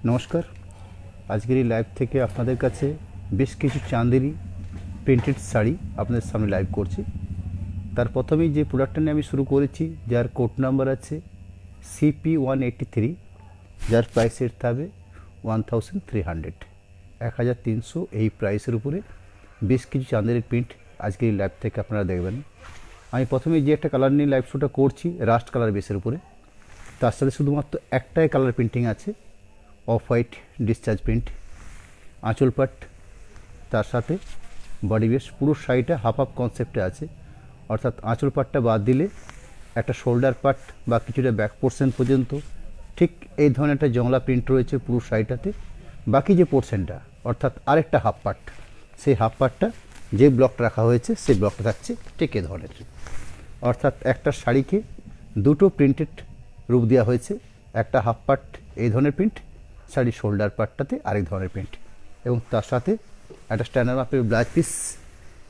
নমস্কার। আজকের এই লাইভ থেকে আপনাদের কাছে বেশ কিছু চাঁদেরি প্রিন্টেড শাড়ি আপনাদের সামনে লাইভ করছি। তার প্রথমেই যে প্রোডাক্টটা নিয়ে আমি শুরু করেছি, যার কোড নাম্বার আছে CP183, যার প্রাইস রেট থাকবে 1300, 1300 এই প্রাইসের উপরে বেশ কিছু চাঁদেরি প্রিন্ট আজকের এই লাইভ থেকে আপনারা দেখবেন। আমি প্রথমে যে একটা কালার নিয়ে লাইভ শোটা করছি রাস্ট কালার বেসের উপরে, তার সাথে শুধুমাত্র একটাই কালার প্রিন্টিং আছে, অফ হোয়াইট ডিসচার্জ প্রিন্ট। আঁচল পাট, তার সাথে বডি বেস, পুরো শাড়িটা হাফ হাফ কনসেপ্টে আছে, অর্থাৎ আঁচল পাটটা বাদ দিলে একটা শোল্ডার পার্ট বা কিছুটা ব্যাক পোর্শন পর্যন্ত ঠিক এই ধরনের একটা জংলা প্রিন্ট রয়েছে পুরো শাড়িটাতে। বাকি যে পোর্শনটা অর্থাৎ আরেকটা হাফ পার্ট, সেই হাফ পার্টটা যে ব্লকটা রাখা হয়েছে সেই ব্লকটা থাকছে ঠিক এ ধরনের, অর্থাৎ একটা শাড়িকে দুটো প্রিন্টেড রূপ দেওয়া হয়েছে। একটা হাফ পার্ট এই ধরনের প্রিন্ট, শাড়ির শোল্ডার পার্টটাতে আরেক ধরনের প্রিন্ট, এবং তার সাথে একটা স্ট্যান্ডার্ড মাপের ব্লাউজ পিস।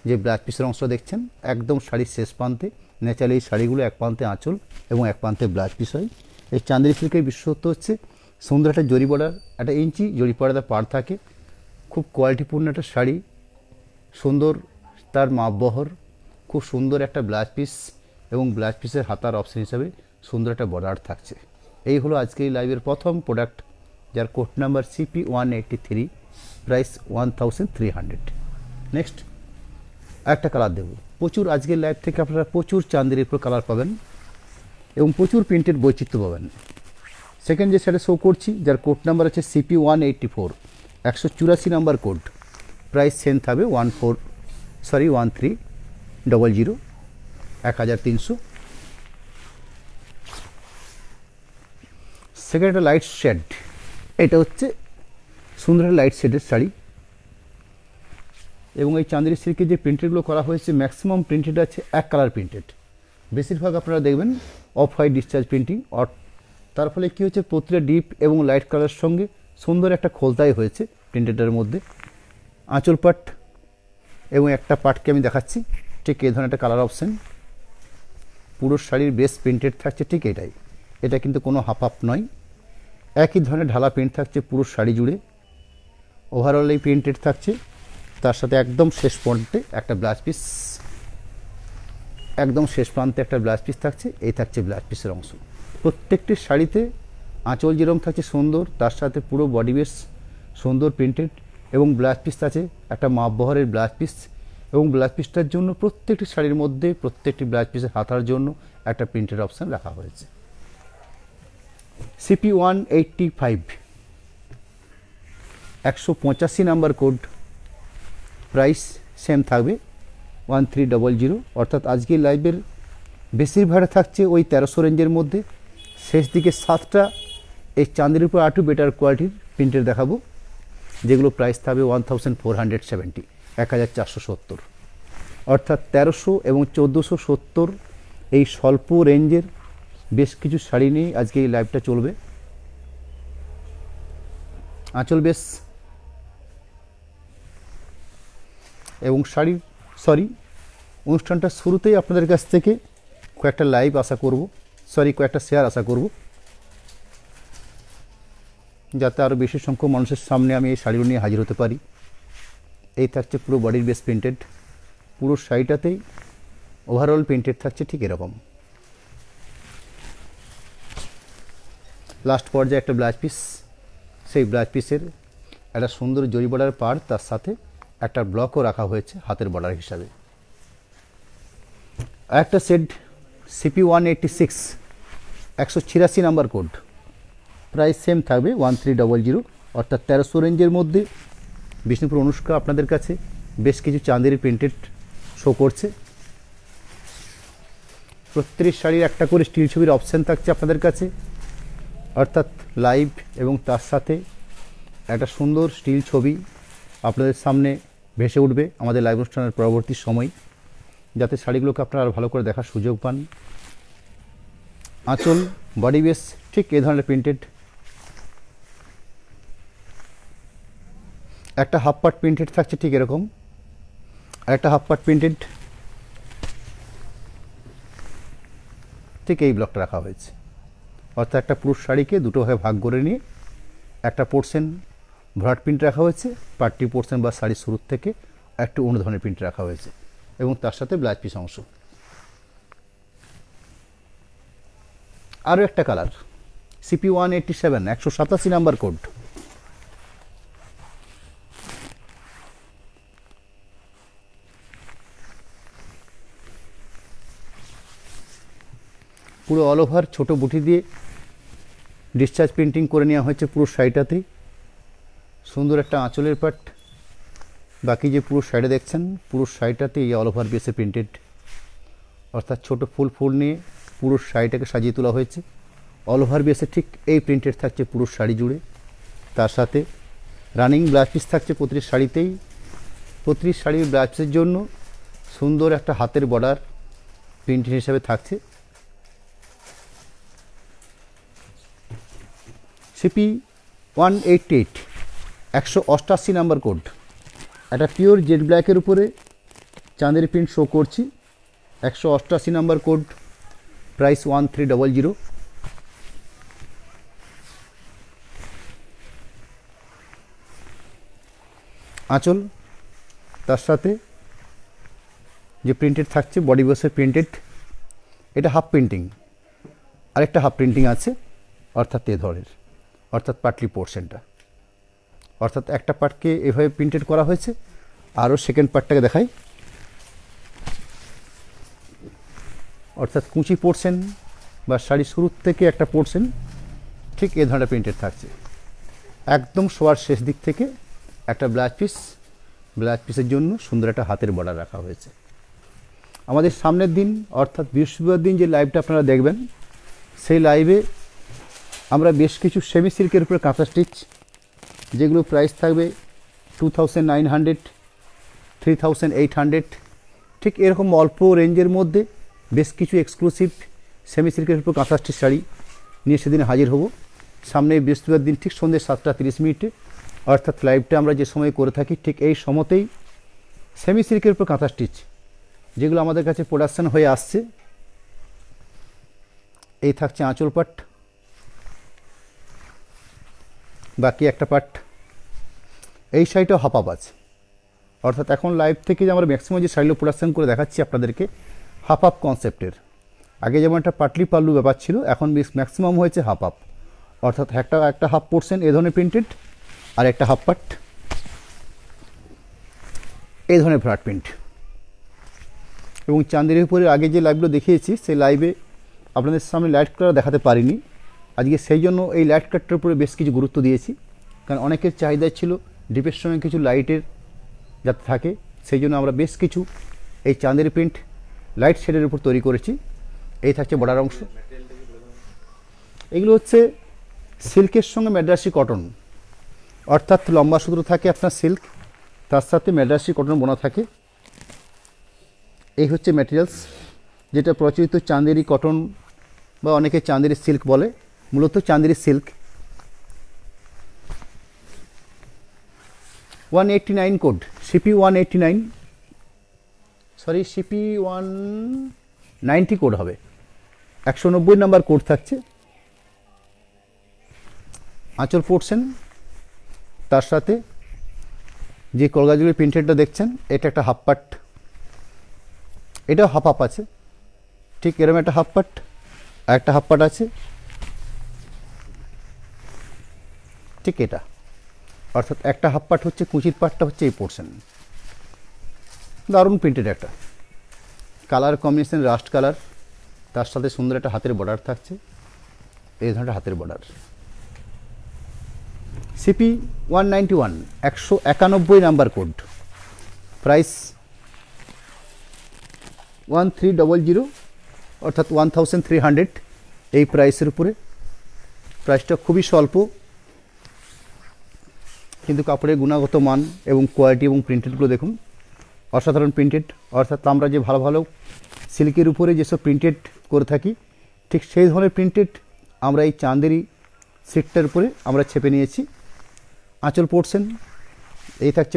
যে ব্লাউজ পিসের অংশ দেখছেন একদম শাড়ির শেষ প্রান্তে, ন্যাচারালি এই শাড়িগুলো এক প্রান্তে আঁচল এবং এক প্রান্তে ব্লাউজ পিস হয়। এই চাঁদেরি সিল্কের বিশেষত্ব হচ্ছে সুন্দর একটা জরি বর্ডার, একটা ইঞ্চি জরি পর্দা পাড় থাকে, খুব কোয়ালিটিপূর্ণ একটা শাড়ি, সুন্দর তার মাপবহর, খুব সুন্দর একটা ব্লাউজ পিস এবং ব্লাউজ পিসের হাতার অপশন হিসাবে সুন্দর একটা বর্ডার থাকছে। এই হলো আজকে এই লাইভের প্রথম প্রোডাক্ট, যার code number CP183, price 1300। Next একটা কালার দেবো। প্রচুর আজকের লাইভ থেকে আপনারা প্রচুর চাঁদেরির উপর কালার পাবেন এবং প্রচুর প্রিন্টের বৈচিত্র্য পাবেন। সেকেন্ড যে শাড়ি শো করছি, যার কোড নাম্বার আছে CP184, 184 number code, price same থাকবে 1300, 1300। সেকেন্ড একটা লাইট শেড, এটা হচ্ছে সুন্দর একটা লাইট শেডের শাড়ি, এবং এই চাঁদেরি সিল্কের যে প্রিন্টেডগুলো করা হয়েছে ম্যাক্সিমাম প্রিন্টেড আছে এক কালার প্রিন্টেড, বেশিরভাগ আপনারা দেখবেন অফ হোয়াইট ডিসচার্জ প্রিন্টিং। তার ফলে কী হচ্ছে, প্রতিটা ডিপ এবং লাইট কালারের সঙ্গে সুন্দর একটা খোলতাই হয়েছে প্রিন্টেডের মধ্যে। আঁচল পাট এবং একটা পাটকে আমি দেখাচ্ছি ঠিক এই ধরনের একটা কালার অপশান, পুরো শাড়ির বেস প্রিন্টেড থাকছে ঠিক এটাই, এটা কিন্তু কোনো হাফ হাফ নয়, একই ধরনের ঢালা প্রিন্ট থাকছে পুরো শাড়ি জুড়ে। ওভারঅল এই প্রিন্টেড থাকছে, তার সাথে একদম শেষ প্রান্তে একটা ব্লাউজ পিস, একদম শেষ প্রান্তে একটা ব্লাউজ পিস থাকছে, এই থাকছে ব্লাউজ পিসের অংশ। প্রত্যেকটি শাড়িতে আঁচল যেরকম থাকছে সুন্দর, তার সাথে পুরো বডি বেস সুন্দর প্রিন্টেড, এবং ব্লাউজ পিস আছে একটা মাপবহরের ব্লাউজ পিস, এবং ব্লাউজ পিসটার জন্য প্রত্যেকটি শাড়ির মধ্যে প্রত্যেকটি ব্লাউজ পিসের হাতার জন্য একটা প্রিন্টেড অপশান রাখা হয়েছে। CP185, 185 number code, price same থাকবে 1300, অর্থাৎ আজকে লাইভের বেশিরভাগ থাকছে ওই 1300 রেঞ্জের মধ্যে। শেষ দিকে 7টা এই চাঁদের উপর আরটু বেটার কোয়ালিটির প্রিন্টের দেখাবো, যেগুলো প্রাইস থাকবে 1470, 1470, অর্থাৎ 1300 এবং 1470 এই স্বল্প রেঞ্জের বেশ কিছু শাড়ি নিয়ে আজকে এই লাইভটা চলবে। আঁচল বেশ এবং শাড়ির অনুষ্ঠানটা শুরুতেই আপনাদের কাছ থেকে কয়েকটা লাইভ আশা করব, কয়েকটা শেয়ার আশা করব, যাতে আরও বেশি সংখ্যক মানুষের সামনে আমি এই শাড়িগুলো নিয়ে হাজির হতে পারি। এই থাকছে পুরো বডির বেস প্রিন্টেড, পুরো শাড়িটাতেই ওভারঅল প্রিন্টেড থাকছে ঠিক এরকম। লাস্ট পর্যায়ে একটা ব্লাউজ পিস, সেই ব্লাউজ পিসের একটা সুন্দর জরি বর্ডার পার, তার সাথে একটা ব্লকও রাখা হয়েছে হাতের বর্ডার হিসাবে। একটা set CP186, 186 number code, price same থাকবে 1300, অর্থাৎ 1300 রেঞ্জের মধ্যে বিষ্ণুপুর অনুষ্কা আপনাদের কাছে বেশ কিছু চাঁদেরি প্রিন্টেড শো করছে। প্রত্যেক শাড়ির একটা করে স্টিল ছবির অপশান থাকছে আপনাদের কাছে, অর্থাৎ লাইভ এবং তার সাথে একটা সুন্দর স্টিল ছবি আপনাদের সামনে ভেসে উঠবে আমাদের লাইভ অনুষ্ঠানের পরবর্তী সময়, যাতে শাড়িগুলোকে আপনারা আরও ভালো করে দেখার সুযোগ পান। আঁচল বডি বেস ঠিক এই ধরনের প্রিন্টেড, একটা হাফ পার্ট প্রিন্টেড থাকছে ঠিক এরকম, আর একটা হাফ পার্ট প্রিন্টেড ঠিক এই ব্লকটা রাখা হয়েছে, অর্থাৎ একটা পুরুষ শাড়িকে দুটো ভাগে ভাগ করে নিয়ে একটা পোর্শন ভরাট প্রিন্ট রাখা হয়েছে, পাট্টি পোর্শন বা শাড়ির শুরুর থেকে একটু অন্য ধরনের প্রিন্ট রাখা হয়েছে এবং তার সাথে ব্লাউজ পিস অংশ। আরও একটা কালার CP187 187 নাম্বার কোড। পুরো অল ওভার ছোটো বুটি দিয়ে ডিসচার্জ প্রিন্টিং করে নেওয়া হয়েছে পুরো শাড়িটাতেই। সুন্দর একটা আঁচলের পাট, বাকি যে পুরো শাড়ি দেখছেন পুরো শাড়িটাতে এই অল ওভার বেসে প্রিন্টেড, অর্থাৎ ছোটো ফুল ফুল নিয়ে পুরো শাড়িটাকে সাজিয়ে তোলা হয়েছে। অল ওভার বেসে ঠিক এই প্রিন্টেড থাকছে পুরো শাড়ি জুড়ে। তার সাথে রানিং ব্লাউজ পিস থাকছে প্রতিটি শাড়িতেই। প্রতিটি শাড়ির ব্লাউজ পিসের জন্য সুন্দর একটা হাতের বর্ডার প্রিন্টেড হিসাবে থাকছে। CP188 188 number code. একটা পিওর জেড ব্ল্যাকের উপরে চাঁদের প্রিন্ট শো করছি। 188 নাম্বার কোড, প্রাইস 1300। আঁচল, তার সাথে যে প্রিন্টেড থাকছে বডি বসের প্রিন্টেড, এটা হাফ প্রিন্টিং, আরেকটা হাফ প্রিন্টিং আছে অর্থাৎ এ ধরনের, অর্থাৎ পাটলি পোর্শনটা, অর্থাৎ একটা পার্টকে এভাবে প্রিন্টেড করা হয়েছে। আরও সেকেন্ড পার্টটাকে দেখাই, অর্থাৎ কুচি পোর্শন বা শাড়ি শুরুর থেকে একটা পোর্শন ঠিক এ ধরনের প্রিন্টেড থাকছে। একদম শোয়ার শেষ দিক থেকে একটা ব্লাউজ পিস, ব্লাউজ পিসের জন্য সুন্দর একটা হাতের বর্ডার রাখা হয়েছে। আমাদের সামনের দিন অর্থাৎ বৃহস্পতিবার দিন যে লাইভটা আপনারা দেখবেন, সেই লাইভে আমরা বেশ কিছু সেমি সিল্কের উপরে কাঁথা স্টিচ, যেগুলো প্রাইস থাকবে 2900, 3800, ঠিক এরকম অল্প রেঞ্জের মধ্যে বেশ কিছু এক্সক্লুসিভ সেমি সিল্কের উপর কাঁথা স্টিচ শাড়ি নিয়ে সেদিন হাজির হব। সামনে বৃহস্পতিবার দিন ঠিক সন্ধ্যে 7:30, অর্থাৎ লাইভটা আমরা যে সময় করে থাকি ঠিক এই সময়তেই সেমি সিল্কের উপর কাঁথা স্টিচ যেগুলো আমাদের কাছে প্রোডাকশান হয়ে আসছে। এই থাকছে আঁচল পাট, বাকি একটা পাট। এই শাড়িটাও হাফ আপ আছে, অর্থাৎ এখন লাইভ থেকে যে আমরা ম্যাক্সিমাম যে শাড়িগুলো প্রোডাকশান করে দেখাচ্ছি আপনাদেরকে হাফ আপ কনসেপ্টের। আগে যেমন একটা পাটলি পাল্লু ব্যাপার ছিল, এখন ম্যাক্সিমাম হয়েছে হাফ আপ, অর্থাৎ একটা হাফ পোর্শন এ ধরনের প্রিন্টেড আর একটা হাফ পাট এই ধরনের ভ্রাট প্রিন্ট। এবং চাঁদের উপরে আগে যে লাইভগুলো দেখিয়েছি সেই লাইভে আপনাদের সামনে লাইট কালার দেখাতে পারিনি, আজকে সেই জন্য এই লাইট কাটটার উপরে বেশ কিছু গুরুত্ব দিয়েছি, কারণ অনেকের চাহিদা ছিল ডিপের সঙ্গে কিছু লাইটের যাতে থাকে, সেই জন্য আমরা বেশ কিছু এই চাঁদের প্রিন্ট লাইট শেডের উপর তৈরি করেছি। এই থাকছে বর্ডার অংশ। এগুলো হচ্ছে সিল্কের সঙ্গে ম্যাড্রাসি কটন, অর্থাৎ লম্বা সূত্র থাকে আপনার সিল্ক, তার সাথে ম্যাড্রাসি কটন বোনা থাকে। এই হচ্ছে ম্যাটেরিয়ালস, যেটা প্রচলিত চাঁদেরি কটন বা অনেকে চাঁদেরি সিল্ক বলে, মূলত Chanderi silk. 189 code, CP189, sorry CP190 code হবে, 190 নাম্বার কোড থাকছে। আঁচল পোর্শন, তার সাথে যে কলগাজুলের প্রিন্টেডটা দেখছেন এটা একটা হাফ পাট, এটাও হাফ আপ আছে, ঠিক এরকম একটা হাফ পাট আর একটা হাফ পাট আছে ঠিক এটা, অর্থাৎ একটা হাফ পাট হচ্ছে কুচির পাটটা হচ্ছে এই পোর্শন। দারুণ প্রিন্টেড একটা কালার কম্বিনেশন, রাস্ট কালার, তার সাথে সুন্দর একটা হাতের বর্ডার থাকছে, এই ধরনের হাতের border. CP191 191 number code, price 1300, অর্থাৎ 1300 এই প্রাইসের উপরে। প্রাইসটা খুবই স্বল্প, কিন্তু কাপড়ের গুণগত মান এবং কোয়ালিটি এবং প্রিন্টেডগুলো দেখুন, অসাধারণ প্রিন্টেড। অর্থাৎ আমরা যে ভালো ভালো সিল্কের উপরে যেসব প্রিন্টেড করে থাকি ঠিক সেই ধরনের প্রিন্টেড আমরা এই চাঁদেরি সিটটার উপরে আমরা ছেপে নিয়েছি। আঁচল পোর্শন, এই থাকছে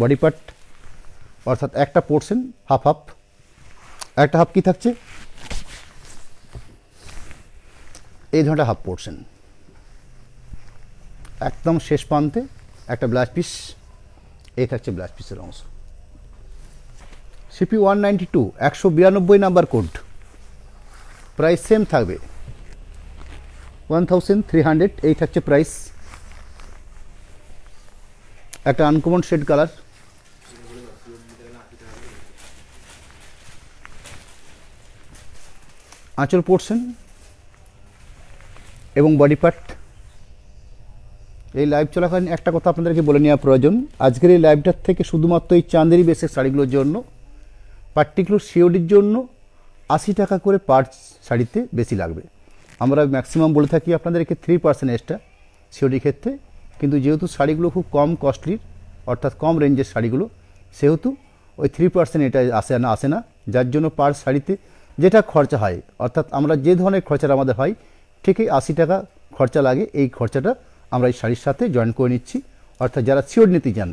বডি পার্ট, অর্থাৎ একটা পোর্শন হাফ হাফ, একটা হাফ কি থাকছে এই ধরনের হাফ পোর্শন। একদম শেষ প্রান্তে একটা ব্লাউজ পিস, এই থাকছে ব্লাউজ পিসের অংশ। CP 192 192 number code, price same থাকবে 1300, এই থাকছে প্রাইস। একটা আনকমন শেড কালার, আঁচল পোর্শন এবং বডি পার্ট। এই লাইভ চলাকালীন একটা কথা আপনাদেরকে বলে নেওয়া প্রয়োজন, আজকের এই লাইভটার থেকে শুধুমাত্র এই চাঁদেরি বেসের শাড়িগুলোর জন্য, পার্টিকুলার সিওডির জন্য 80 টাকা করে পার শাড়িতে বেশি লাগবে। আমরা ম্যাক্সিমাম বলে থাকি আপনাদেরকে 3% এক্সট্রা সিওডির ক্ষেত্রে, কিন্তু যেহেতু শাড়িগুলো খুব কম কস্টলির, অর্থাৎ কম রেঞ্জের শাড়িগুলো, সেহেতু ওই 3% এটা আসে না, যার জন্য পার শাড়িতে যেটা খরচা হয়, অর্থাৎ আমরা যে ধরনের খরচা আমাদের হয় ঠিকই 80 টাকা খরচা লাগে। এই খরচাটা আমরা এই শাড়ির সাথে জয়েন করে নিচ্ছি, অর্থাৎ যারা সিওর নিতে চান।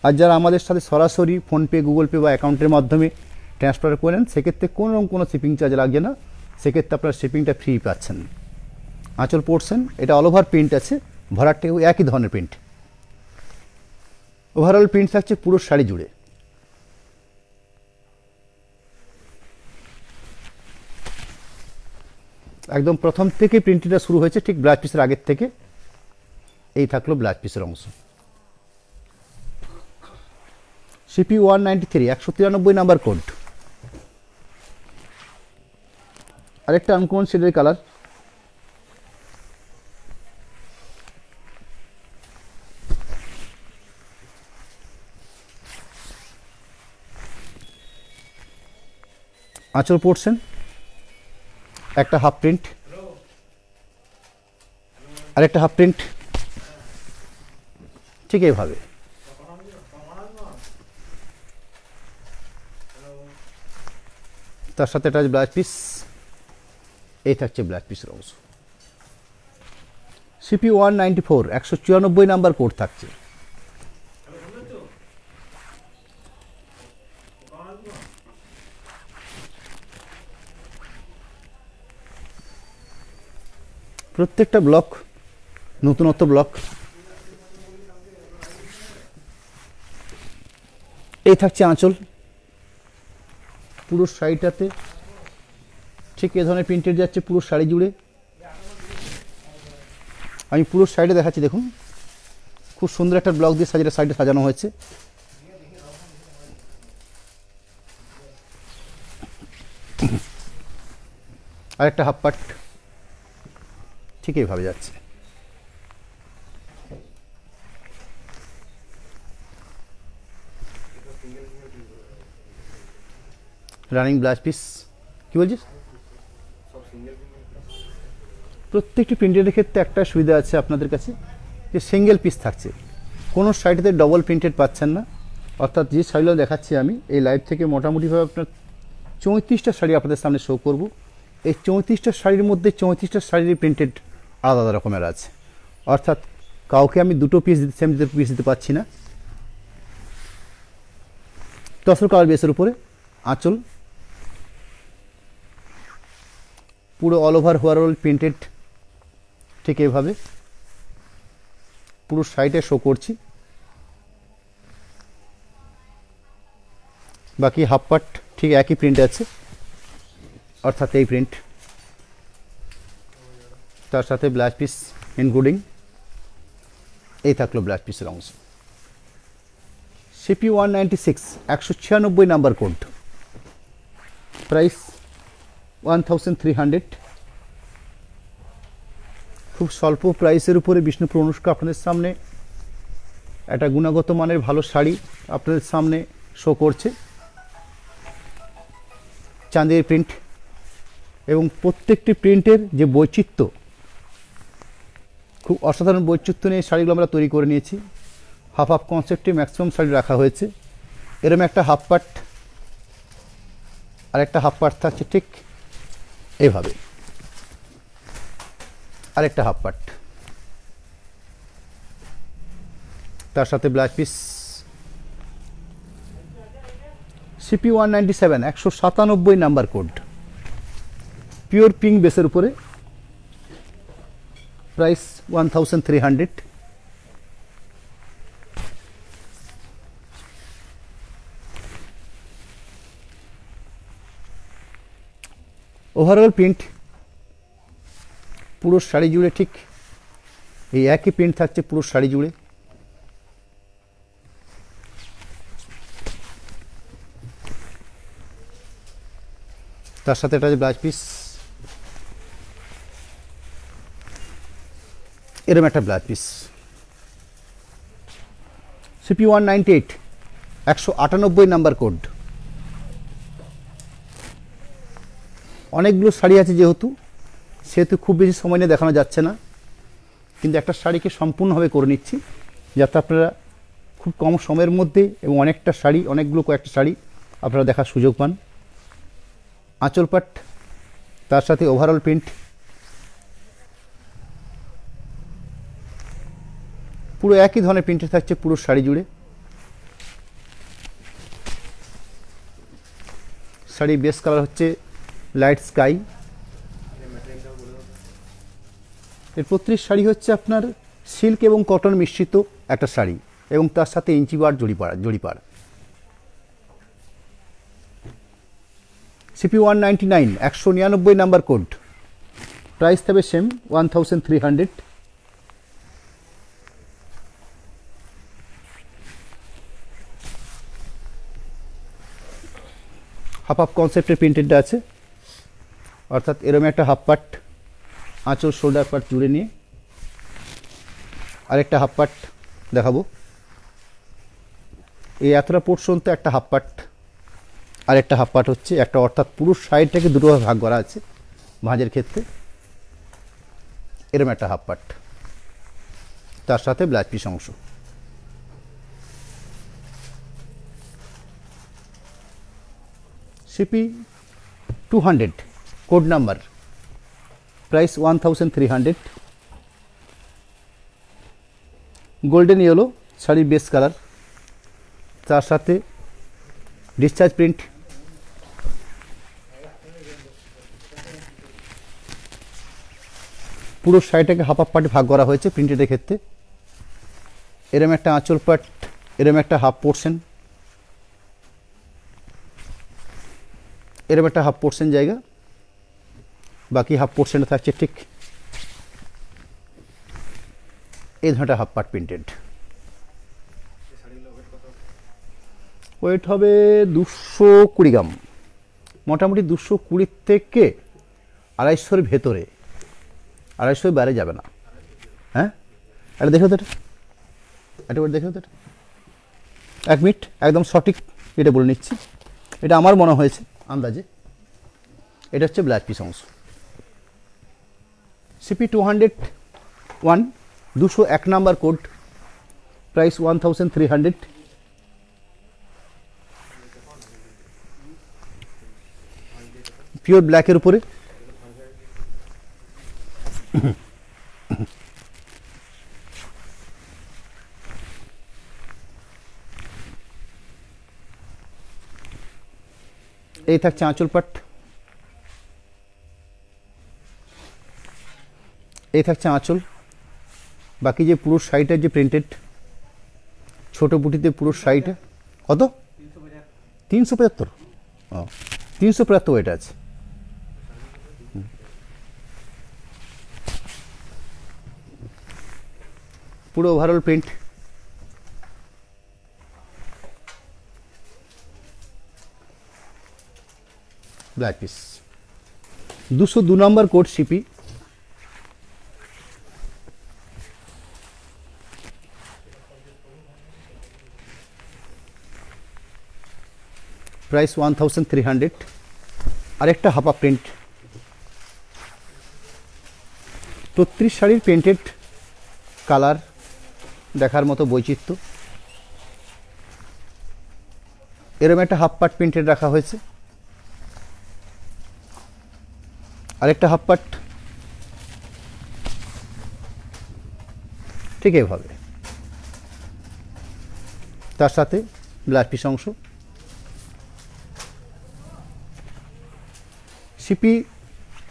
আর যারা আমাদের সাথে সরাসরি ফোনপে, গুগল পে বা অ্যাকাউন্টের মাধ্যমে ট্রান্সফার করে নেন, সেক্ষেত্রে কোনো শিপিং চার্জ লাগছে না, সেক্ষেত্রে আপনারা শিপিংটা ফ্রি পাচ্ছেন। আঁচল পোর্শন, এটা অল ওভার প্রিন্ট আছে, ভরাটটাও একই ধরনের প্রিন্ট, ওভারঅল প্রিন্ট থাকছে পুরো শাড়ি জুড়ে। একদম প্রথম থেকে প্রিন্টটা শুরু হয়েছে, ঠিক ব্লাউজ পিসের আগের থেকে। এই থাকলো ব্লাউজ পিসের অংশ। সিপি 193 193 নাম্বার কোড, আরেকটা আনকমন শেডের কালার, আঁচল পোর্শন, একটা হাফ প্রিন্ট, আরেকটা হাফ প্রিন্ট, ঠিক এইভাবে। তার সাথে একটা ব্লাউজ পিস, এই থাকছে ব্লাউজ পিসের অংশ। সিপি 194 194 নাম্বার কোড থাকছে। প্রত্যেকটা ব্লক নতুনত্ব ব্লক। এই থাকছে আঁচল, পুরো শাড়িটাতে ঠিক এ ধরনের প্রিন্টেড যাচ্ছে পুরো শাড়ি জুড়ে। আমি পুরো শাড়িটা দেখাচ্ছি, দেখুন খুব সুন্দর একটা ব্লক দিয়ে শাড়িটা সাজানো হয়েছে। আর একটা হাফ পাট ঠিক এইভাবে যাচ্ছে। রানিং ব্লাউজ পিস, কি বলছিস? প্রত্যেকটি প্রিন্টের ক্ষেত্রে একটা সুবিধা আছে আপনাদের কাছে, যে সিঙ্গেল পিস থাকছে, কোনো সাইডেতে ডবল প্রিন্টেড পাচ্ছেন না। অর্থাৎ যে শাড়িগুলো দেখাচ্ছি আমি এই লাইভ থেকে মোটামুটিভাবে আপনার 34টা শাড়ি আপনাদের সামনে শো করব। এই 34টা শাড়ির মধ্যে 34টা শাড়ির প্রিন্টেড আলাদা আলাদা রকমের আছে, অর্থাৎ কাউকে আমি দুটো পিস সেম পিস দিতে পারছি না। তসর কালার বেসের উপরে আঁচল, পুরো অল ওভার ওভারঅল প্রিন্টেড ঠিক এইভাবে পুরো সাইডে শো করছি। বাকি হাফ পার্ট ঠিক একই প্রিন্ট আছে, অর্থাৎ এই প্রিন্ট, তার সাথে ব্লাউজ পিস ইনক্লুডিং। এই থাকলো ব্লাউজ পিসের অংশ। CP 196 196 number code, price 1300। খুব স্বল্প প্রাইসের উপরে বিষ্ণুপুর অনুষ্কা আপনাদের সামনে একটা গুণগত মানের ভালো শাড়ি আপনাদের সামনে শো করছে। চাঁদের প্রিন্ট এবং প্রত্যেকটি প্রিন্টের যে বৈচিত্র্য, খুব অসাধারণ বৈচিত্র্য নিয়ে শাড়িগুলো আমরা তৈরি করে নিয়েছি। হাফ হাফ কনসেপ্টে ম্যাক্সিমাম শাড়ি রাখা হয়েছে। এরকম একটা হাফ পার্ট আর একটা হাফ পার্ট থাকছে ঠিক এইভাবে, আরেকটা হাফ পার্ট, তার সাথে blouse piece. CP 197 197 number code, pure pink বেসের উপরে, প্রাইস 1300। ওভারঅল প্রিন্ট পুরো শাড়ি জুড়ে ঠিক এই একই প্রিন্ট থাকছে পুরো শাড়ি জুড়ে। তার সাথে এটা যে ব্লাউজ পিস, এরকম একটা blouse piece. CP 198, 198 number code. অনেকগুলো শাড়ি আছে সেহেতু খুব বেশি সময় নিয়ে দেখানো যাচ্ছে না, কিন্তু একটা শাড়িকে সম্পূর্ণভাবে করে নিচ্ছি যাতে আপনারা খুব কম সময়ের মধ্যে এবং অনেকটা শাড়ি, কয়েকটা শাড়ি আপনারা দেখার সুযোগ পান। আঁচল পাট, তার সাথে ওভারঅল প্রিন্ট, পুরো একই ধরনের প্রিন্টে থাকছে পুরো শাড়ি জুড়ে। শাড়ির বেস কালার হচ্ছে লাইট স্কাই। এর প্রত্যেক শাড়ি হচ্ছে আপনার সিল্ক এবং কটন মিশ্রিত একটা শাড়ি, এবং তার সাথে ইঞ্চিবার জড়িপাড়। CP 199, 199 number code. প্রাইস থাকবে সেম 1300। হাফ হাফ কনসেপ্টের প্রিন্টেডটা আছে, অর্থাৎ এরকম একটা হাফ পার্ট আঁচল শোল্ডার পার্ট জুড়ে নিয়ে আরেকটা হাফ পার্ট দেখাবো। এই এতটা পোর্শন তো একটা হাফ পার্ট, আর একটা হাফ পার্ট হচ্ছে একটা, অর্থাৎ পুরো সাইডটাকে দুটোভাবে ভাগ করা আছে ভাঁজের ক্ষেত্রে। এরকম একটা হাফ পার্ট, তার সাথে ব্লাউজ পিস অংশ। CP 200 code number, price 1300। Golden yellow শাড়ির বেস কালার, তার সাথে ডিসচার্জ প্রিন্ট। পুরো শাড়িটাকে হাফ হাফ পার্টে ভাগ করা হয়েছে প্রিন্টেডের ক্ষেত্রে। এরম একটা আঁচল পাট, এরম একটা হাফ পোর্শন, এরম একটা হাফ পোর্শন জায়গা, বাকি হাফ পোর্শনে থাকছে ঠিক এই ধরনের হাফ পার্ট প্রিন্টেড। ওয়েট হবে 220 গ্রাম, মোটামুটি 220 থেকে 250 ভেতরে, 250 বাইরে যাবে না। হ্যাঁ, এটা দেখো তো, এটা দেখো তো, 1 মিনিট, একদম সঠিক এটা বলে নিচ্ছি। এটা আমার মনে হয়েছে আন্দাজে। এটা হচ্ছে ব্লাউজ পিস অংশ। CP 201, 201 number code. Price 1300। Pure ব্ল্যাকের উপরে এই থাকছে আঁচল পাট, এই থাকছে আঁচল। বাকি যে পুরো শাড়িটার যে প্রিন্টেড ছোট বুটিতে পুরো শাড়িটা কত 375। ও 375 এটা আছে। পুরো ওভারঅল প্রিন্ট, ব্ল্যাক পিস। 202 নম্বর কোড সিপি, প্রাইস 1300। আরেকটা হাফা প্রিন্ট। 33 শাড়ির প্রিন্টেড কালার দেখার মতো বৈচিত্র্য। এরকম একটা হাফ পার্ট প্রিন্টেড রাখা হয়েছে, আরেকটা হাফ পার্ট ঠিক এইভাবে, তার সাথে ব্লাউজ পিস অংশ। CP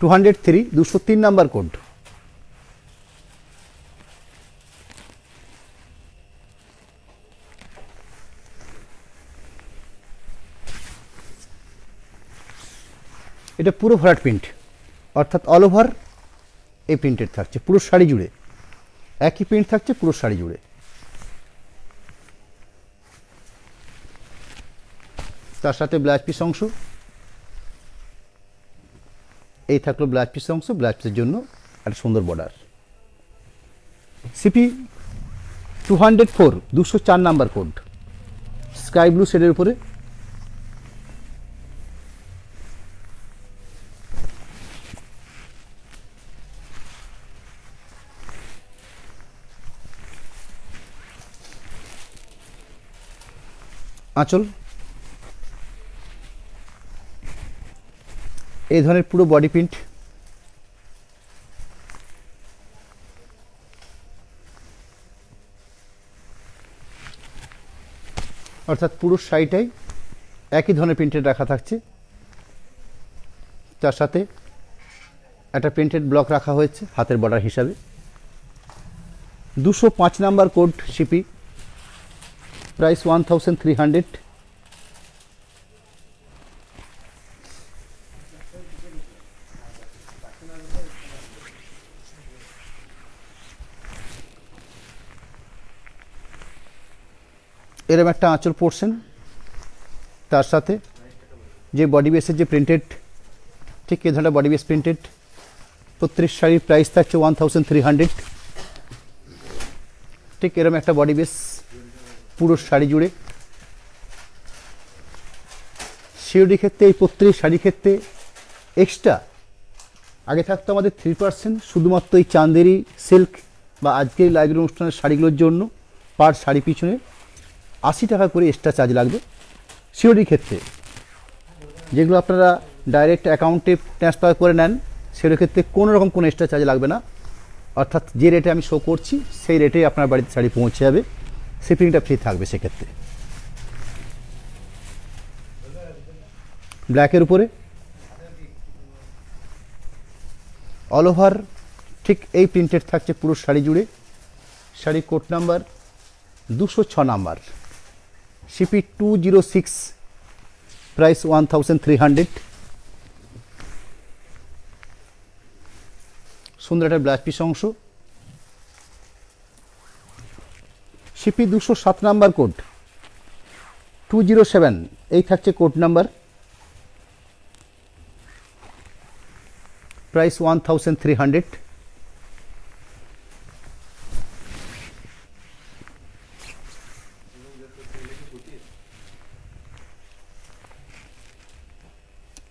203, 203 number code. এটা পুরো ভরাট প্রিন্ট, অর্থাৎ অল ওভার এই প্রিন্টেড থাকছে পুরো শাড়ি জুড়ে, একই প্রিন্ট থাকছে পুরো শাড়ি জুড়ে। তার সাথে ব্লাউজ পিস অংশ, এই থাকলো ব্লাউজ পিস অংশ, ব্লাউজ পিসের জন্য একটা সুন্দর border. CP 204 204 number code, sky blue শেডের উপরে। আঁচল এই ধরনের পুরো বডি প্রিন্ট, অর্থাৎ পুরো শাড়িটাই একই ধরনের প্রিন্টেড রাখা থাকছে। তার সাথে একটা প্রিন্টেড ব্লক রাখা হয়েছে হাতের বর্ডার হিসাবে। 205 নাম্বার কোড সিপি, প্রাইস 1300। এরকম একটা আঁচল পোর্শন, তার সাথে যে বডি বেসের যে প্রিন্টেড, ঠিক এ ধরনের বডি বেস প্রিন্টেড। প্রত্যেক শাড়ির প্রাইস থাকছে 1300। ঠিক এরকম একটা বডি বেস পুরো শাড়ি জুড়ে। সিওডি ক্ষেত্রে এই প্রত্যেক শাড়ির ক্ষেত্রে এক্সট্রা আগে থাকতো আমাদের 3% শুধুমাত্র এই চান্দেরি সিল্ক বা আজকের লাইব্রেরি অনুষ্ঠানের শাড়িগুলোর জন্য পার শাড়ি পিছনে 80 টাকা করে এক্সট্রা চার্জ লাগবে। সিওডির ক্ষেত্রে যেগুলো আপনারা ডাইরেক্ট অ্যাকাউন্টে ট্রান্সফার করে নেন সেগুলোর ক্ষেত্রে কোনো রকম কোনো এক্সট্রা চার্জ লাগবে না, অর্থাৎ যে রেটে আমি শো করছি সেই রেটেই আপনার বাড়িতে শাড়ি পৌঁছে যাবে, শিপিংটা ফ্রি থাকবে সেক্ষেত্রে। ব্ল্যাকের উপরে অল ওভার ঠিক এই প্রিন্টেড থাকছে পুরো শাড়ি জুড়ে। Sari code number 206 number, CP 206, price 1300। সুন্দর একটা ব্লাউজ পিস অংশ। সিপি 207 নাম্বার কোড, 207 এই থাকছে কোড নাম্বার, প্রাইস 1300।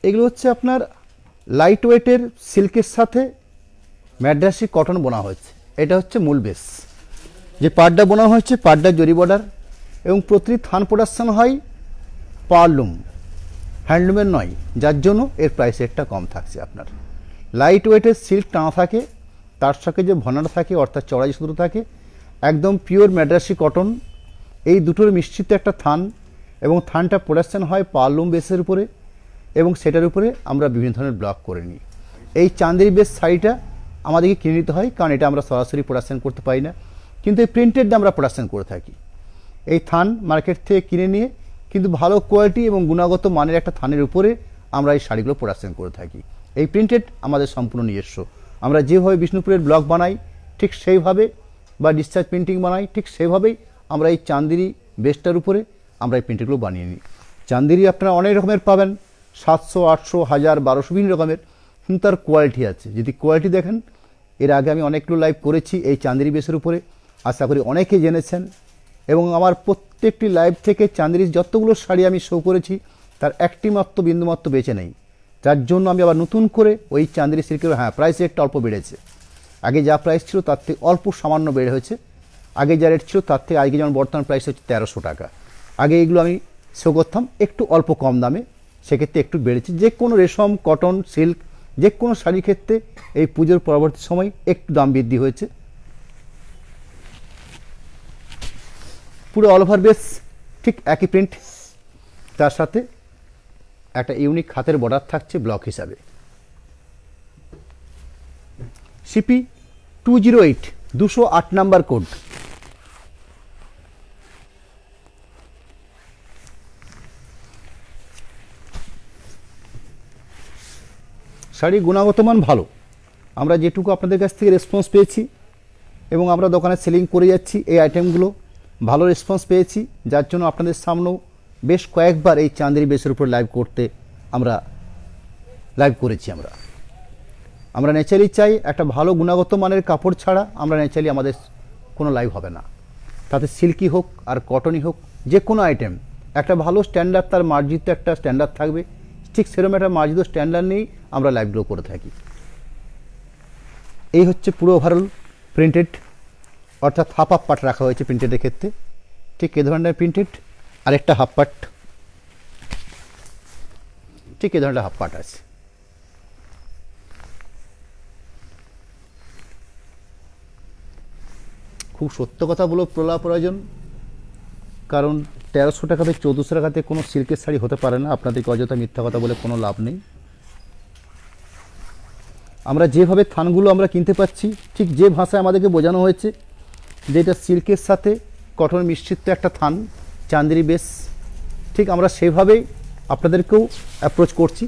এগুলো হচ্ছে আপনার লাইট ওয়েটের সিল্কের সাথে ম্যাড্রাসি কটন বোনা হয়েছে। এটা হচ্ছে মূল বেস, যে পাড়টা বোনা হয়েছে পাড়টা জরি বর্ডার, এবং প্রতিটি থান প্রোডাকশন হয় পাওয়ারলুম, হ্যান্ডলুমের নয়, যার জন্য এর প্রাইস রেটটা কম থাকছে। আপনার লাইট ওয়েটের সিল্ক টানা থাকে, তার সাথে যে ভনাটা থাকে অর্থাৎ চড়াই সুতো থাকে, একদম পিওর ম্যাড্রাসি কটন, এই দুটোর মিশ্রিত একটা থান, এবং থানটা প্রোডাকশন হয় পাওয়ারলুম বেসের উপরে, এবং সেটার উপরে আমরা বিভিন্ন ধরনের ব্লক করে নিই। এই চাঁদেরি বেস শাড়িটা আমাদেরকে কিনে নিতে হয়, কারণ এটা আমরা সরাসরি প্রোডাকশন করতে পারি না, কিন্তু এই প্রিন্টেড আমরা প্রোডাকশন করে থাকি। এই থান মার্কেট থেকে কিনে নিয়ে কিন্তু ভালো কোয়ালিটি এবং গুণগত মানের একটা থানের উপরে আমরা এই শাড়িগুলো প্রোডাকশন করে থাকি। এই প্রিন্টেড আমাদের সম্পূর্ণ নিজস্ব। আমরা যেভাবে বিষ্ণুপুরের ব্লক বানাই ঠিক সেইভাবে, বা ডিসচার্জ প্রিন্টিং বানাই ঠিক সেইভাবেই আমরা এই চাঁদেরি বেসটার উপরে আমরা এই প্রিন্টগুলো বানিয়ে নিই। চাঁদেরি আপনারা অনেক রকমের পাবেন, 700, 800, 1000, 1200 বিভিন্ন রকমের, কিন্তু তার কোয়ালিটি আছে। যদি কোয়ালিটি দেখেন, এর আগে আমি অনেকগুলো লাইভ করেছি এই চাঁদেরি বেসের উপরে, আশা করি অনেকে জেনেছেন, এবং আমার প্রত্যেকটি লাইভ থেকে চাঁদেরির যতগুলো শাড়ি আমি শো করেছি তার একটি মাত্র বিন্দুমাত্র বেঁচে নেই, যার জন্য আমি আবার নতুন করে ওই চাঁদেরি সিল্কের, হ্যাঁ প্রাইস রেটটা অল্প বেড়েছে, আগে যা প্রাইস ছিল তার থেকে অল্প সামান্য বেড়ে হয়েছে। আগে যা রেট ছিল তার থেকে আজকে যেমন বর্তমান প্রাইস হচ্ছে 1300 টাকা, আগে এগুলো আমি শো করতাম একটু অল্প কম দামে, সেক্ষেত্রে একটু বেড়েছে। যে কোনো রেশম, কটন, সিল্ক, যে কোনো শাড়ির ক্ষেত্রে এই পুজোর পরবর্তী সময় একটু দাম বৃদ্ধি হয়েছে। পুরো অল ওভার বেস ঠিক একই প্রিন্ট, তার সাথে একটা ইউনিক হাতের বর্ডার থাকছে ব্লক হিসাবে। সিপি 208, 208 নাম্বার কোড, শাড়ির গুণগত মান ভালো, আমরা যেটুকু আপনাদের কাছ থেকে রেসপন্স পেয়েছি এবং আমরা দোকানে সেলিং করে যাচ্ছি এই আইটেমগুলো, ভালো রেসপন্স পেয়েছি, যার জন্য আপনাদের সামনেও বেশ কয়েকবার এই চাঁদেরি বেসের উপর লাইভ করতে আমরা লাইভ করেছি। আমরা ন্যাচারালি চাই একটা ভালো গুণগত মানের কাপড় ছাড়া আমরা ন্যাচারালি আমাদের কোনো লাইভ হবে না, তাতে সিল্কি হোক আর কটনই হোক, যে কোনো আইটেম একটা ভালো স্ট্যান্ডার্ড, তার মার্জিত একটা স্ট্যান্ডার্ড থাকবে, ঠিক সেরকম একটা মার্জিত স্ট্যান্ডার্ড নিয়েই আমরা লাইভগুলো করে থাকি। এই হচ্ছে পুরো ওভারঅল প্রিন্টেড, অর্থাৎ হাফ হাফ পার্ট রাখা হয়েছে প্রিন্টেডের ক্ষেত্রে, ঠিক এ ধরনের প্রিন্টেড, আরেকটা হাফ পার্ট, ঠিক এ ধরনের হাফ পার্ট আছে। খুব সত্য কথা বলে বলা প্রয়োজন, কারণ 1300 টাকাতে 1400 টাকাতে কোনো সিল্কের শাড়ি হতে পারে না, আপনাদেরকে অযথা মিথ্যা কথা বলে কোনো লাভ নেই। আমরা যেভাবে থানগুলো আমরা কিনতে পাচ্ছি, ঠিক যে ভাষায় আমাদেরকে বোঝানো হয়েছে যে এটা সিল্কের সাথে কটন মিশ্রিত একটা থান, চাঁদেরি বেস, ঠিক আমরা সেভাবেই আপনাদেরকেও অ্যাপ্রোচ করছি।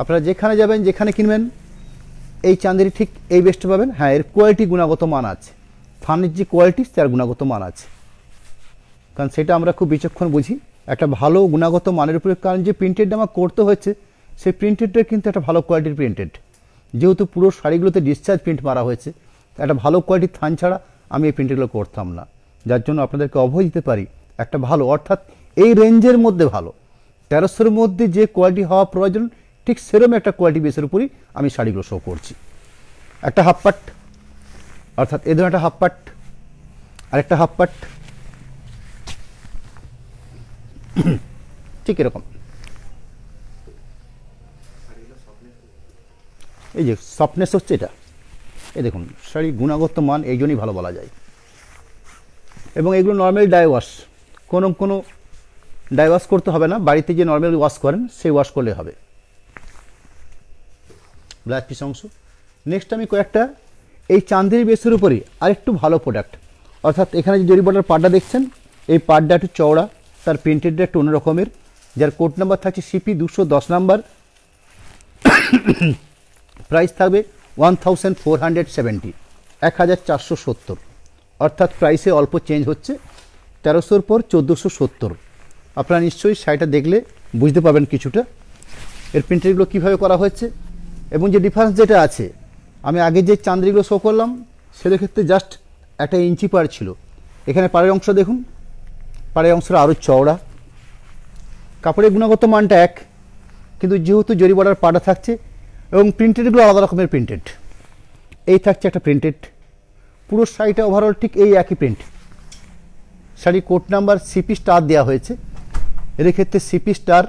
আপনারা যেখানে যাবেন, যেখানে কিনবেন, এই চাঁদেরি ঠিক এই বেসটা পাবেন। হ্যাঁ, এর কোয়ালিটি গুণগত মান আছে, থানের যে কোয়ালিটি তার গুণগত মান আছে, কারণ সেটা আমরা খুব বিচক্ষণ বুঝি। একটা ভালো গুণগত মানের উপরে, কারণ যে প্রিন্টেডটা আমার করতে হচ্ছে সেই প্রিন্টেডটা কিন্তু একটা ভালো কোয়ালিটির প্রিন্টেড, যেহেতু পুরো শাড়িগুলোতে ডিসচার্জ প্রিন্ট মারা হয়েছে, একটা ভালো কোয়ালিটির থান ছাড়া আমি এই প্রিন্টেডগুলো করতাম না, যার জন্য আপনাদেরকে অভয় দিতে পারি একটা ভালো, অর্থাৎ এই রেঞ্জের মধ্যে ভালো, 1300-র মধ্যে যে কোয়ালিটি হওয়া প্রয়োজন ঠিক সেরকম একটা কোয়ালিটি বেসের উপরই আমি শাড়িগুলো শো করছি। একটা হাফ পাট, অর্থাৎ এ ধরনের একটা হাফ পাট, আরেকটা হাফ পাট, ঠিক এরকম। এই যে সফটনেস হচ্ছে এটা, এই দেখুন শাড়ির গুণগত মান এই জন্যই ভালো বলা যায়। এবং এগুলো নর্মাল ডাই ওয়াশ, কোনো ডাই ওয়াশ করতে হবে না, বাড়িতে যে নর্মাল ওয়াশ করেন সেই ওয়াশ করলে হবে। ব্লাউজ পিস অংশ। নেক্সট আমি কয়েকটা এই চাঁদেরি বেসের উপরই আরেকটু ভালো প্রোডাক্ট, অর্থাৎ এখানে যে জরি বর্ডার পাড়টা দেখছেন, এই পাড়টা একটু চওড়া, তার প্রিন্টেডটা একটু অন্য রকমের, যার কোড নাম্বার থাকছে CP 210 নাম্বার, প্রাইস থাকবে 1470, 1470, অর্থাৎ প্রাইসে অল্প চেঞ্জ হচ্ছে, 1300-র পর 1470। আপনারা নিশ্চয়ই শাড়িটা দেখলে বুঝতে পারবেন কিছুটা এর প্রিন্টেডগুলো কীভাবে করা হয়েছে এবং যে ডিফারেন্স যেটা আছে। আমি আগে যে চাঁদেরিগুলো শো করলাম সেটার ক্ষেত্রে জাস্ট 1 ইঞ্চি পাড় ছিল, এখানে পাড়ের অংশ দেখুন, পাড়ের অংশটা আরও চওড়া, কাপড়ের গুণগত মানটা এক, কিন্তু যেহেতু জরি বর্ডার পাড়া থাকছে এবং প্রিন্টেডগুলো আলাদা রকমের প্রিন্টেড। এই থাকছে একটা প্রিন্টেড, পুরো শাড়িটা ওভারঅল ঠিক এই একই print. Sari code number CP star দেওয়া হয়েছে, এর ক্ষেত্রে CP star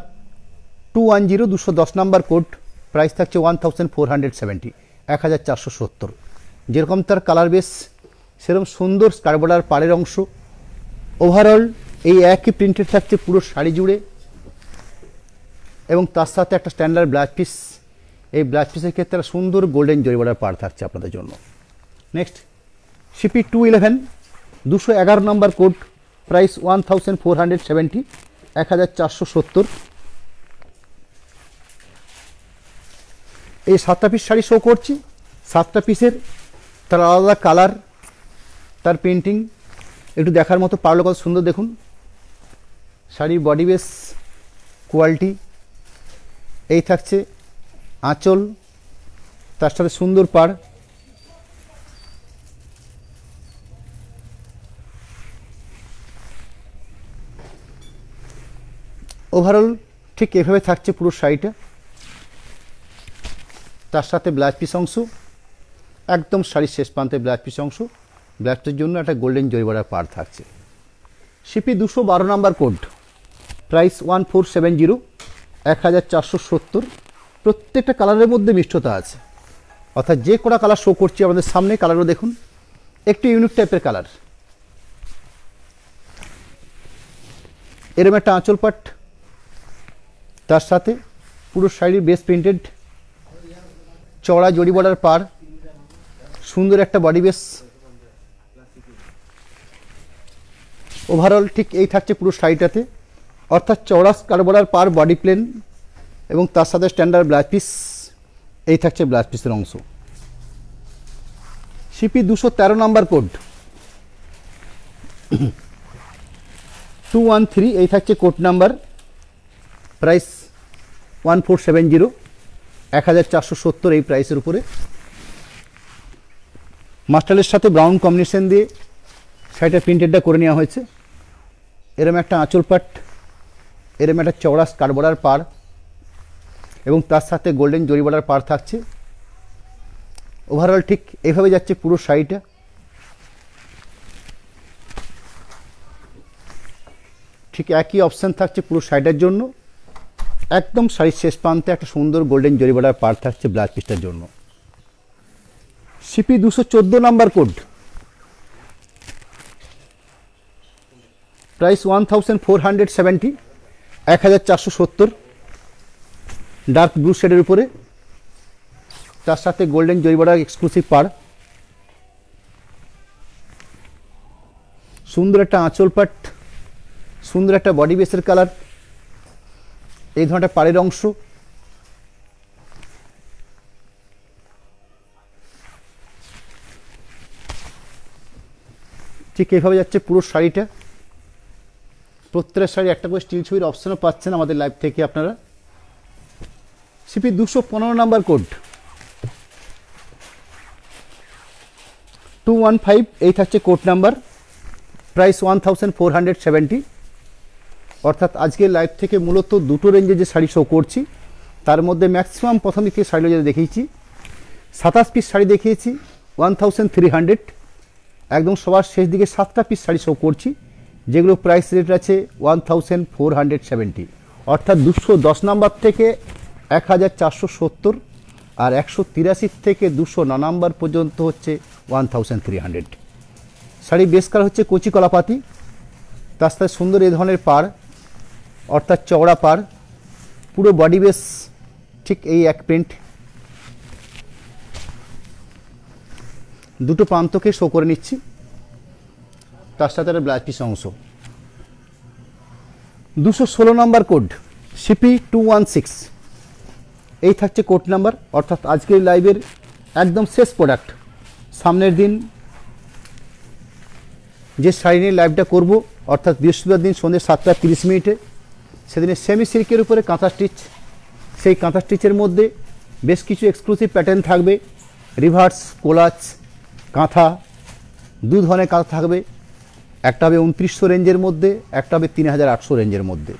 210 210 number code, price থাকছে 1470, 1470। যেরকম তার কালার বেস সেরকম সুন্দর স্কার বর্ডার পাড়ের অংশ, ওভারঅল এই একই প্রিন্টেড থাকছে পুরো শাড়ি জুড়ে, এবং তার সাথে একটা স্ট্যান্ডার্ড ব্লাউজ পিস। এই ব্লাউজ পিসের ক্ষেত্রে একটা সুন্দর গোল্ডেন জরি বর্ডার পাড় থাকছে আপনাদের জন্য। Next CP 211 211 number code, price 1470, 1470। এই 7টা পিস শাড়ি শো করছি, 7টা পিসের তার আলাদা কালার, তার প্রিন্টিং একটু দেখার মতো, পারলো কত সুন্দর দেখুন। শাড়ির বডি বেস কোয়ালিটি, এই থাকছে আঁচল, তার সাথে সুন্দর পাড়, ওভারঅল ঠিক এভাবে থাকছে পুরো শাড়িটা, তার সাথে ব্লাউজ পিস অংশ, একদম শাড়ির শেষ প্রান্তে ব্লাউজ পিস অংশ, ব্লাউজটার জন্য একটা গোল্ডেন জরি বর্ডার পাড় থাকছে। CP 212 number code, price 1470, 1470। প্রত্যেকটা কালারের মধ্যে মিষ্টতা আছে, অর্থাৎ যে কটা কালার শো করছি আমাদের সামনে, কালারও দেখুন একটু ইউনিক টাইপের কালার। এরকম একটা আঁচল পাট, তার সাথে পুরো শাড়ির বেস প্রিন্টেড, চড়া জরি বর্ডার পাড়, সুন্দর একটা বডি বেস, ওভারঅল ঠিক এই থাকছে পুরো শাড়িটাতে, অর্থাৎ চওড়া স্কার বর্ডার পাড়, বডি প্লেন এবং তার সাথে স্ট্যান্ডার্ড ব্লাউজ পিস, এই থাকছে ব্লাউজ পিসের অংশ। সিপি 213 নাম্বার কোড 213, এই থাকছে কোড নাম্বার। প্রাইস 1470, 1470 এই প্রাইসের উপরে। মাস্টারের সাথে ব্রাউন কম্বিনেশন দিয়ে শাড়িটা প্রিন্টেডটা করে নেওয়া হয়েছে। এরম একটা আঁচল পাট, এরম একটা চওড়া স্কার্ট বর্ডার পাড় এবং তার সাথে গোল্ডেন জরি বর্ডার পাড় থাকছে। ওভারঅল ঠিক এইভাবে যাচ্ছে পুরো শাড়িটা। ঠিক একই অপশান থাকছে পুরো শাড়িটার জন্য। একদম শাড়ির শেষ প্রান্তে একটা সুন্দর গোল্ডেন জরি বর্ডার পাড় থাকছে ব্লাউজ পিসটার জন্য। CP 214 number code, price 1470, 1470, dark blue শেডের উপরে, তার সাথে গোল্ডেন জরি বর্ডার এক্সক্লুসিভ পাড়। সুন্দর একটা আঁচল পাট, সুন্দর একটা বডি বেসের কালার, এই ধরনের পাড়ের অংশ। ঠিক এইভাবে যাচ্ছে পুরো শাড়িটা। প্রত্যেকটা শাড়ি একটা করে স্টিল ছবির অপশনও পাচ্ছেন আমাদের লাইভ থেকে আপনারা। সিপি 215 নাম্বার কোড 215, এই থাকছে কোড নাম্বার। প্রাইস 1470। অর্থাৎ আজকের লাইভ থেকে মূলত দুটো রেঞ্জে যে শাড়ি শো করছি তার মধ্যে ম্যাক্সিমাম প্রথম দিকে শাড়িগুলো যেটা দেখিয়েছি 27 পিস শাড়ি দেখিয়েছি 1300। একদম সবার শেষ দিকে 7টা পিস শাড়ি শো করছি যেগুলো প্রাইস রেট আছে 1470। অর্থাৎ 210 নাম্বার থেকে 1470 আর 183 থেকে 209 নাম্বার পর্যন্ত হচ্ছে 1300। শাড়ি বেস কালার হচ্ছে কচি কলাপাতি, তার সাথে সুন্দর এই ধরনের পাড় অর্থাৎ চওড়া পাড়, পুরো বডি বেস ঠিক এই এক প্রিন্ট। দুটো প্রান্তকে শো করে নিচ্ছি, তার সাথে একটা ব্লাউজ পিস অংশ। 216 নাম্বার কোড সিপি 216, এই থাকছে কোড নাম্বার। অর্থাৎ আজকের লাইভের একদম শেষ প্রোডাক্ট। সামনের দিন যে শাড়ি নিয়ে লাইভটা করব অর্থাৎ বৃহস্পতিবার দিন সন্ধ্যে 7:30 সেদিনে সেমি সিল্কের উপরে কাঁথা স্টিচ। সেই কাঁথা স্টিচের মধ্যে বেশ কিছু এক্সক্লুসিভ প্যাটার্ন থাকবে, রিভার্স, কোলাচ, কাঁথা, দু ধরনের কাঁথা থাকবে। একটা হবে 2900 রেঞ্জের মধ্যে, একটা হবে 3800 রেঞ্জের মধ্যে।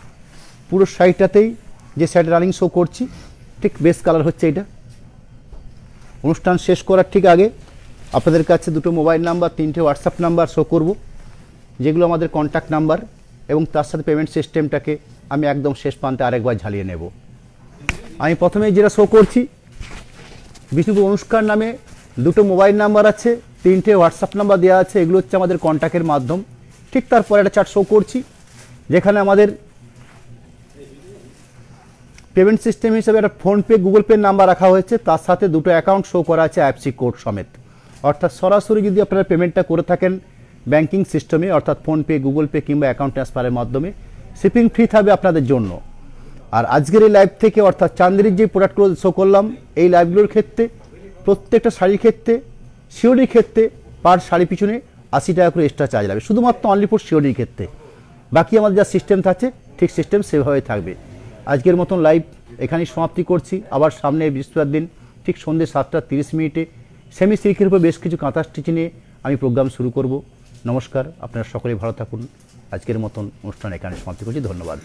পুরো শাড়িটাতেই যে শাড়িটা রানিং শো করছি ঠিক বেস কালার হচ্ছে এটা। অনুষ্ঠান শেষ করার ঠিক আগে আপনাদের কাছে দুটো মোবাইল নাম্বার, 3টে হোয়াটসঅ্যাপ নাম্বার শো করব যেগুলো আমাদের কন্ট্যাক্ট নাম্বার, এবং তার সাথে পেমেন্ট সিস্টেমটাকে আমি একদম শেষ প্রান্তে আরেকবার ঝালিয়ে নেব। আমি প্রথমেই যেটা শো করছি বিষ্ণুপুর অনুষ্ঠান নামে দুটো মোবাইল নাম্বার আছে, 3টে হোয়াটসঅ্যাপ নাম্বার দেওয়া আছে, এগুলো হচ্ছে আমাদের কন্ট্যাক্টের মাধ্যম। ঠিক তারপরে একটা চার্ট শো করছি যেখানে আমাদের পেমেন্ট সিস্টেম হিসেবে একটা ফোনপে, গুগল পে নাম্বার রাখা হয়েছে, তার সাথে দুটো অ্যাকাউন্ট শো করা আছে আইএফসি কোড সমেত। অর্থাৎ সরাসরি যদি আপনারা পেমেন্টটা করে থাকেন ব্যাংকিং সিস্টেমে অর্থাৎ ফোনপে, গুগল পে কিংবা অ্যাকাউন্ট ট্রান্সফারের মাধ্যমে, শিপিং ফ্রি থাকবে আপনাদের জন্য। আর আজকের এই লাইভ থেকে অর্থাৎ চান্দেরির যে প্রোডাক্টগুলো শো করলাম এই লাইভগুলোর ক্ষেত্রে প্রত্যেকটা শাড়ির ক্ষেত্রে, শিওরির ক্ষেত্রে পার শাড়ি পিছনে 80 টাকা করে এক্সট্রা চার্জ লাগবে, শুধুমাত্র অনলি ফর শিওরির ক্ষেত্রে। বাকি আমাদের যা সিস্টেম থাকছে ঠিক সিস্টেম সেভাবে থাকবে। আজকের মতন লাইভ এখানেই সমাপ্তি করছি। আবার সামনে বৃহস্পতিবার দিন ঠিক সন্ধ্যে 7:30 সেমি সিল্কের উপর বেশ কিছু কাঁথা স্টিচ নিয়ে আমি প্রোগ্রাম শুরু করব। নমস্কার, আপনারা সকলেই ভালো থাকুন। আজকের মতন অনুষ্ঠান এখানে সমাপ্তি করছি। ধন্যবাদ।